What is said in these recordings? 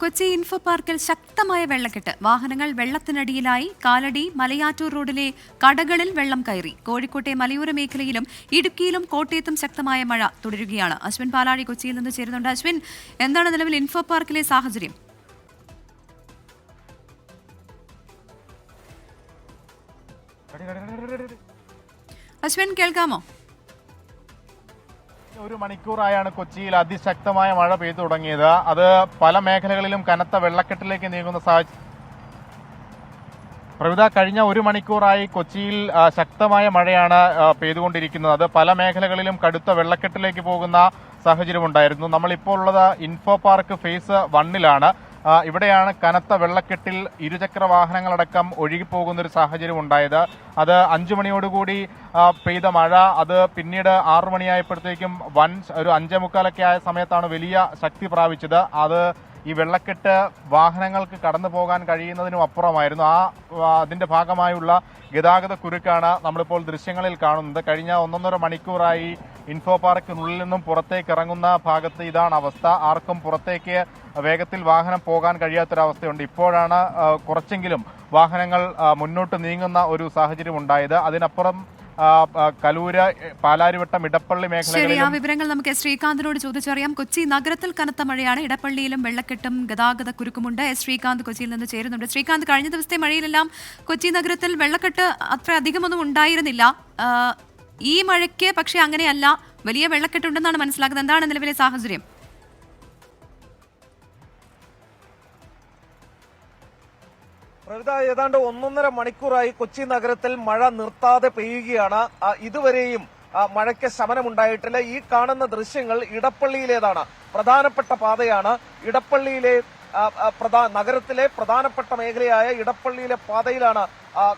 Kochi info പാർക്കിൽ ശക്തമായ വെള്ളക്കെട്ട്. വാഹനങ്ങൾ വെള്ളത്തിനടിയിലായി. കാലടി മലയാറ്റൂർ റോഡിലെ കടകളിൽ വെള്ളം കയറി. കോഴിക്കോട്ടെ മലയോര മേഖലയിലും ഇടുക്കിയിലും കോട്ടയത്തും ശക്തമായ മഴ തുടരുകയാണ്. അശ്വിൻ പാലാഴി കൊച്ചിയിൽ നിന്ന് ചേരുന്നുണ്ട്. അശ്വിൻ, എന്താണ് നിലവിൽ ഇൻഫോ പാർക്കിലെ സാഹചര്യം? അശ്വിൻ, കേൾക്കാമോ? ഒരു മണിക്കൂറായാണ് കൊച്ചിയിൽ അതിശക്തമായ മഴ പെയ്തു തുടങ്ങിയത്. അത് പല മേഖലകളിലും കനത്ത വെള്ളക്കെട്ടിലേക്ക് നീങ്ങുന്ന സാഹചര്യം. പ്രവിധ, കഴിഞ്ഞ ഒരു മണിക്കൂറായി കൊച്ചിയിൽ ശക്തമായ മഴയാണ് പെയ്തുകൊണ്ടിരിക്കുന്നത്. അത് പല മേഖലകളിലും കടുത്ത വെള്ളക്കെട്ടിലേക്ക് പോകുന്ന സാഹചര്യമുണ്ടായിരുന്നു. നമ്മളിപ്പോൾ ഉള്ളത് ഇൻഫോ പാർക്ക് ഫേസ് 1-ലാണ്. ഇവിടെയാണ് കനത്ത വെള്ളക്കെട്ടിൽ ഇരുചക്ര വാഹനങ്ങളടക്കം ഒഴുകിപ്പോകുന്ന ഒരു സാഹചര്യം ഉണ്ടായത്. അത് 5 മണിയോടുകൂടി പെയ്ത മഴ അത് പിന്നീട് 6 മണിയായപ്പോഴത്തേക്കും ഒരു 5:45 ആയ സമയത്താണ് വലിയ ശക്തി പ്രാപിച്ചത്. അത് ഈ വെള്ളക്കെട്ട് വാഹനങ്ങൾക്ക് കടന്നു പോകാൻ കഴിയുന്നതിനും അപ്പുറമായിരുന്നു. അതിന്റെ ഭാഗമായുള്ള ഗതാഗത കുരുക്കാണ് നമ്മളിപ്പോൾ ദൃശ്യങ്ങളിൽ കാണുന്നത്. കഴിഞ്ഞ 1.5 മണിക്കൂറായി ഇൻഫോ പാർക്കിനുള്ളിൽ നിന്നും പുറത്തേക്ക് ഇറങ്ങുന്ന ഭാഗത്ത് ഇതാണ് അവസ്ഥ. ആർക്കും പുറത്തേക്ക് വേഗത്തിൽ വാഹനം പോകാൻ കഴിയാത്തൊരവസ്ഥയുണ്ട്. ഇപ്പോഴാണ് കുറച്ചെങ്കിലും വാഹനങ്ങൾ മുന്നോട്ട് നീങ്ങുന്ന ഒരു സാഹചര്യം ഉണ്ടായത്. അതിനപ്പുറം കലൂര്, പാലാരിവട്ടം, ഇടപ്പള്ളി മേഖലകളിൽ ആ വിവരങ്ങൾ നമുക്ക് ശ്രീകാന്തിനോട് ചോദിച്ചറിയാം. കൊച്ചി നഗരത്തിൽ കനത്ത മഴയാണ്. ഇടപ്പള്ളിയിലും വെള്ളക്കെട്ടും ഗതാഗത കുരുക്കുമുണ്ട്. ശ്രീകാന്ത് കൊച്ചിയിൽ നിന്ന് ചേരുന്നുണ്ട്. ശ്രീകാന്ത്, കഴിഞ്ഞ ദിവസത്തെ മഴയിലെല്ലാം കൊച്ചി നഗരത്തിൽ വെള്ളക്കെട്ട് അത്ര അധികമൊന്നും ഉണ്ടായിരുന്നില്ല. ഈ മഴയ്ക്ക് പക്ഷേ അങ്ങനെയല്ല, വലിയ വെള്ളക്കെട്ടുണ്ടെന്നാണ് മനസ്സിലാക്കുന്നത്. എന്താണ് നിലവിലെ സാഹചര്യം? ഏതാണ്ട് 1.5 മണിക്കൂറായി കൊച്ചി നഗരത്തിൽ മഴ നിർത്താതെ പെയ്യുകയാണ്. ഇതുവരെയും മഴയ്ക്ക് ശമനമുണ്ടായിട്ടില്ല. ഈ കാണുന്ന ദൃശ്യങ്ങൾ ഇടപ്പള്ളിയിലേതാണ്. പ്രധാനപ്പെട്ട പാതയാണ്. ഇടപ്പള്ളിയിലെ നഗരത്തിലെ പ്രധാനപ്പെട്ട മേഖലയായ ഇടപ്പള്ളിയിലെ പാതയിലാണ്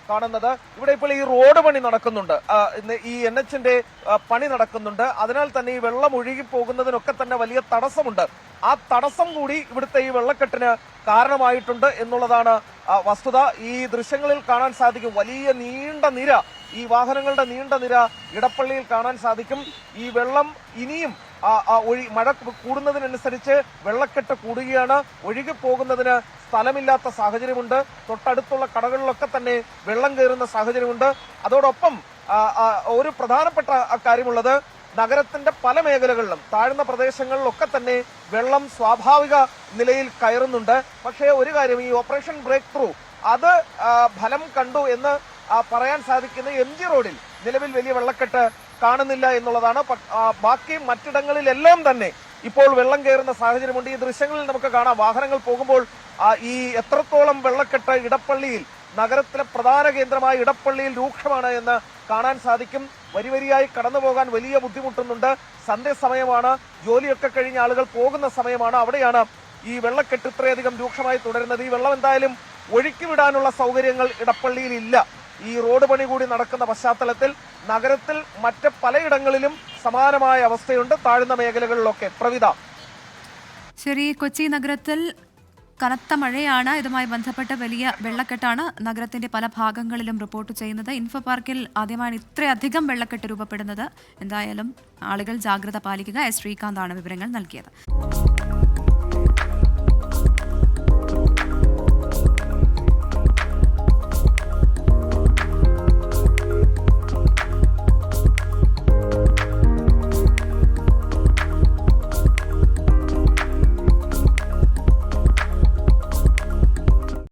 കാണുന്നത്. ഇവിടെ ഇപ്പോൾ ഈ റോഡ് പണി നടക്കുന്നുണ്ട്. ഈ NH-ന്റെ പണി നടക്കുന്നുണ്ട്. അതിനാൽ തന്നെ ഈ വെള്ളം ഒഴുകി പോകുന്നതിനൊക്കെ തന്നെ വലിയ തടസ്സമുണ്ട്. ആ തടസ്സം കൂടി ഇവിടുത്തെ ഈ വെള്ളക്കെട്ടിന് കാരണമായിട്ടുണ്ട് എന്നുള്ളതാണ് വസ്തുത. ഈ ദൃശ്യങ്ങളിൽ കാണാൻ സാധിക്കും വലിയ നീണ്ട നിര, ഈ വാഹനങ്ങളുടെ നീണ്ട നിര ഇടപ്പള്ളിയിൽ കാണാൻ സാധിക്കും. ഈ വെള്ളം ഇനിയും മഴ കൂടുന്നതിനനുസരിച്ച് വെള്ളക്കെട്ട് കൂടുകയാണ്. ഒഴുകി പോകുന്നതിന് സ്ഥലമില്ലാത്ത സാഹചര്യമുണ്ട്. തൊട്ടടുത്തുള്ള കടകളിലൊക്കെ തന്നെ വെള്ളം കയറുന്ന സാഹചര്യമുണ്ട്. അതോടൊപ്പം ഒരു പ്രധാനപ്പെട്ട കാര്യമുള്ളത്, നഗരത്തിന്റെ പല മേഖലകളിലും താഴ്ന്ന പ്രദേശങ്ങളിലൊക്കെ തന്നെ വെള്ളം സ്വാഭാവിക നിലയിൽ കയറുന്നുണ്ട്. പക്ഷേ ഒരു കാര്യം, ഈ ഓപ്പറേഷൻ ബ്രേക്ക് ത്രൂ അത് ഫലം കണ്ടു എന്ന് പറയാൻ സാധിക്കുന്ന MG റോഡിൽ നിലവിൽ വലിയ വെള്ളക്കെട്ട് കാണുന്നില്ല എന്നുള്ളതാണ്. ബാക്കി മറ്റിടങ്ങളിലെല്ലാം തന്നെ ഇപ്പോൾ വെള്ളം കയറുന്ന സാഹചര്യമുണ്ട്. ഈ ദൃശ്യങ്ങളിൽ നമുക്ക് കാണാം, വാഹനങ്ങൾ പോകുമ്പോൾ ഈ എത്രത്തോളം വെള്ളക്കെട്ട് ഇടപ്പള്ളിയിൽ, നഗരത്തിലെ പ്രധാന കേന്ദ്രമായ ഇടപ്പള്ളിയിൽ രൂക്ഷമാണ് എന്ന് കാണാൻ സാധിക്കും. വരിവരിയായി കടന്നു പോകാൻ വലിയ ബുദ്ധിമുട്ടുന്നുണ്ട്. സന്ധ്യസമയമാണ്, ജോലിയൊക്കെ കഴിഞ്ഞ ആളുകൾ പോകുന്ന സമയമാണ്. അവിടെയാണ് ഈ വെള്ളക്കെട്ട് ഇത്രയധികം രൂക്ഷമായി തുടരുന്നത്. ഈ വെള്ളം എന്തായാലും ഒഴുക്കിവിടാനുള്ള സൗകര്യങ്ങൾ ഇടപ്പള്ളിയിൽ ഇല്ല. ഈ റോഡ് പണി കൂടി നടക്കുന്ന പശ്ചാത്തലത്തിൽ നഗരത്തിൽ മറ്റ് പലയിടങ്ങളിലും സമാനമായ അവസ്ഥയുണ്ട്, താഴ്ന്ന മേഖലകളിലൊക്കെ. പ്രവിധ, ശരി. കൊച്ചി നഗരത്തിൽ കനത്ത മഴയാണ്. ഇതുമായി ബന്ധപ്പെട്ട് വലിയ വെള്ളക്കെട്ടാണ് നഗരത്തിന്റെ പല ഭാഗങ്ങളിലും റിപ്പോർട്ട് ചെയ്യുന്നത്. ഇൻഫോ പാർക്കിൽ ആദ്യമാണ് ഇത്രയധികം വെള്ളക്കെട്ട് രൂപപ്പെടുന്നത്. എന്തായാലും ആളുകൾ ജാഗ്രത പാലിക്കുക. ശ്രീകാന്താണ് വിവരങ്ങൾ നൽകിയത്.